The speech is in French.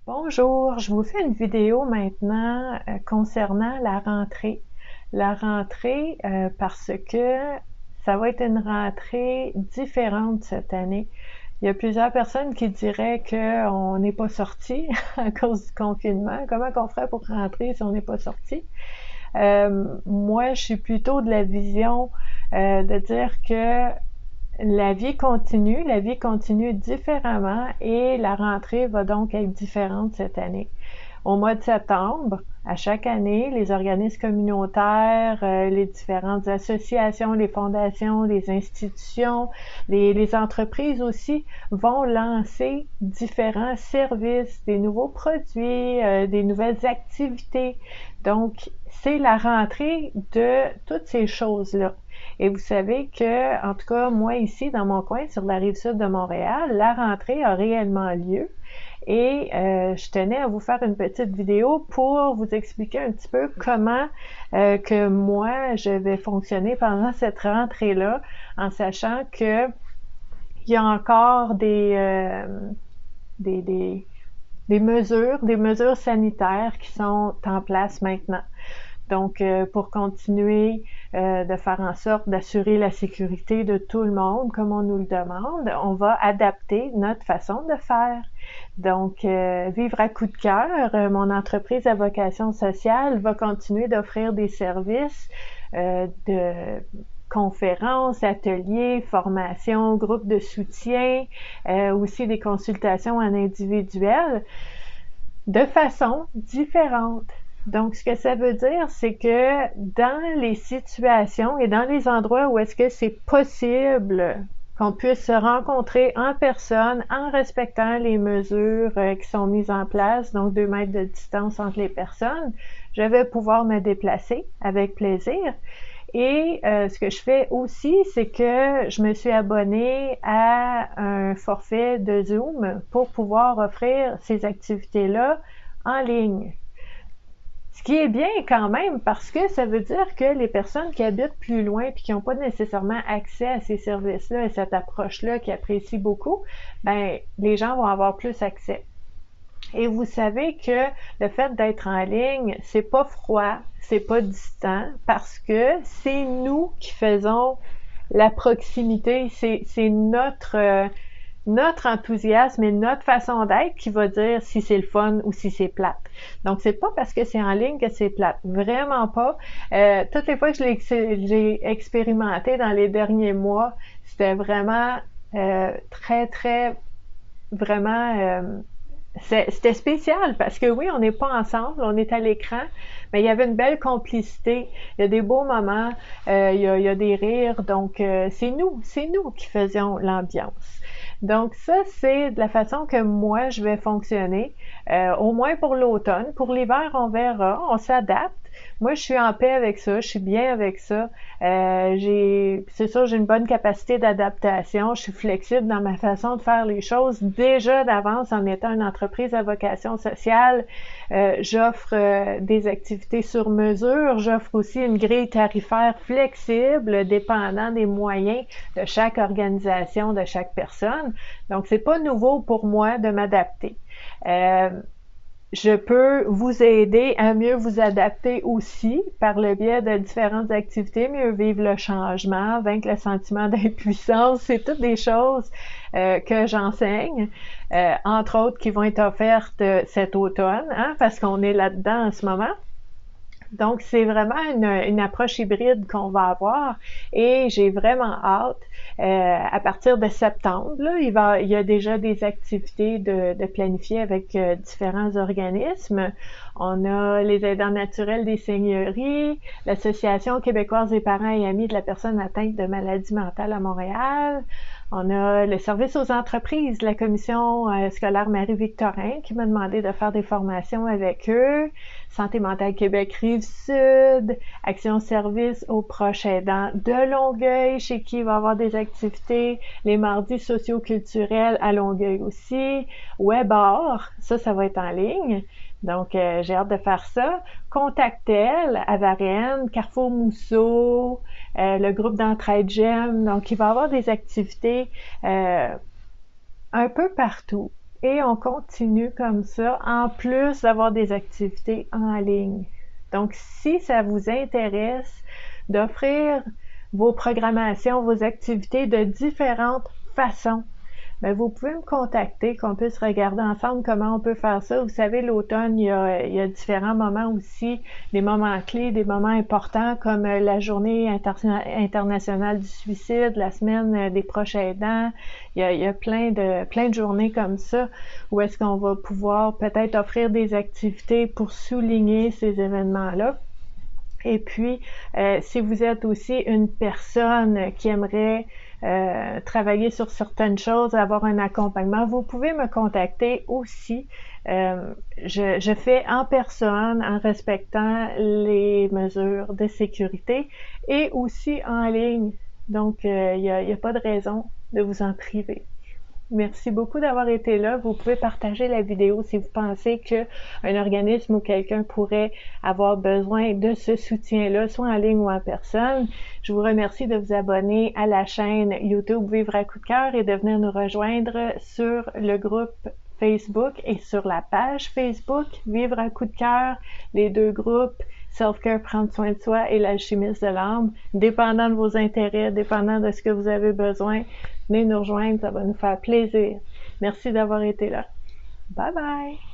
Bonjour, je vous fais une vidéo maintenant concernant la rentrée. La rentrée parce que ça va être une rentrée différente cette année. Il y a plusieurs personnes qui diraient qu'on n'est pas sorti à cause du confinement. Comment qu'on ferait pour rentrer si on n'est pas sorti? Moi, je suis plutôt de la vision de dire que la vie continue différemment et la rentrée va donc être différente cette année. Au mois de septembre, à chaque année, les organismes communautaires, les différentes associations, les fondations, les institutions, les entreprises aussi vont lancer différents services, des nouveaux produits, des nouvelles activités. Donc, c'est la rentrée de toutes ces choses-là. Et vous savez que, en tout cas, moi ici, dans mon coin, sur la rive sud de Montréal, la rentrée a réellement lieu. Et je tenais à vous faire une petite vidéo pour vous expliquer un petit peu comment que moi, je vais fonctionner pendant cette rentrée-là, en sachant que il y a encore des, des mesures sanitaires qui sont en place maintenant. Donc, pour continuer de faire en sorte d'assurer la sécurité de tout le monde, comme on nous le demande, on va adapter notre façon de faire. Donc, Vivre à coup de cœur, mon entreprise à vocation sociale va continuer d'offrir des services de conférences, ateliers, formations, groupes de soutien, aussi des consultations en individuel, de façon différente. Donc, ce que ça veut dire, c'est que dans les situations et dans les endroits où est-ce que c'est possible qu'on puisse se rencontrer en personne en respectant les mesures qui sont mises en place, donc 2 mètres de distance entre les personnes, je vais pouvoir me déplacer avec plaisir. Et ce que je fais aussi, c'est que je me suis abonnée à un forfait de Zoom pour pouvoir offrir ces activités-là en ligne. Ce qui est bien quand même parce que ça veut dire que les personnes qui habitent plus loin puis qui n'ont pas nécessairement accès à ces services-là et cette approche-là qu'ils apprécient beaucoup, ben les gens vont avoir plus accès. Et vous savez que le fait d'être en ligne, c'est pas froid, c'est pas distant parce que c'est nous qui faisons la proximité, c'est notre enthousiasme et notre façon d'être qui va dire si c'est le fun ou si c'est plate. Donc, c'est pas parce que c'est en ligne que c'est plate. Vraiment pas. Toutes les fois que j'ai expérimenté dans les derniers mois, c'était vraiment très, vraiment... c'était spécial parce que oui, on n'est pas ensemble, on est à l'écran, mais il y avait une belle complicité, il y a des beaux moments, il y a des rires, donc c'est nous qui faisions l'ambiance. Donc ça, c'est de la façon que moi, je vais fonctionner, au moins pour l'automne. Pour l'hiver, on verra, on s'adapte. Moi, je suis en paix avec ça, je suis bien avec ça. C'est sûr, j'ai une bonne capacité d'adaptation, je suis flexible dans ma façon de faire les choses. Déjà d'avance, en étant une entreprise à vocation sociale, j'offre des activités sur mesure, j'offre aussi une grille tarifaire flexible, dépendant des moyens de chaque organisation, de chaque personne. Donc, c'est pas nouveau pour moi de m'adapter. Je peux vous aider à mieux vous adapter aussi par le biais de différentes activités, mieux vivre le changement, vaincre le sentiment d'impuissance. C'est toutes des choses que j'enseigne, entre autres qui vont être offertes cet automne, hein, parce qu'on est là-dedans en ce moment. Donc, c'est vraiment une approche hybride qu'on va avoir et j'ai vraiment hâte. À partir de septembre, là, il y a déjà des activités de planifier avec différents organismes. On a les aidants naturels des seigneuries, l'Association québécoise des parents et amis de la personne atteinte de maladie mentale à Montréal. On a le service aux entreprises, la commission scolaire Marie-Victorin qui m'a demandé de faire des formations avec eux. Santé mentale Québec Rive-Sud, Action Service aux proches aidants de Longueuil, chez qui il va y avoir des activités. Les mardis socio-culturels à Longueuil aussi. Webart, ça va être en ligne. Donc, j'ai hâte de faire ça. Contactel à Varennes, Carrefour Mousseau, le groupe d'entraide GEM. Donc, il va y avoir des activités un peu partout. et on continue comme ça, en plus d'avoir des activités en ligne. Donc, si ça vous intéresse d'offrir vos programmations, vos activités de différentes façons, bien, vous pouvez me contacter, qu'on puisse regarder ensemble comment on peut faire ça. Vous savez, l'automne, il y a différents moments aussi, des moments clés, des moments importants comme la journée internationale du suicide, la semaine des proches aidants. Il y a plein de journées comme ça où est-ce qu'on va pouvoir peut-être offrir des activités pour souligner ces événements-là. Et puis, si vous êtes aussi une personne qui aimerait travailler sur certaines choses, avoir un accompagnement, vous pouvez me contacter aussi. Je fais en personne en respectant les mesures de sécurité et aussi en ligne. Donc, il n'y a pas de raison de vous en priver. Merci beaucoup d'avoir été là. Vous pouvez partager la vidéo si vous pensez qu'un organisme ou quelqu'un pourrait avoir besoin de ce soutien-là, soit en ligne ou en personne. Je vous remercie de vous abonner à la chaîne YouTube Vivre à coup de cœur et de venir nous rejoindre sur le groupe Facebook et sur la page Facebook Vivre à coup de cœur, les deux groupes Self-Care, prendre soin de soi et l'alchimiste de l'âme, dépendant de vos intérêts, dépendant de ce que vous avez besoin. Venez nous rejoindre, ça va nous faire plaisir. Merci d'avoir été là. Bye bye!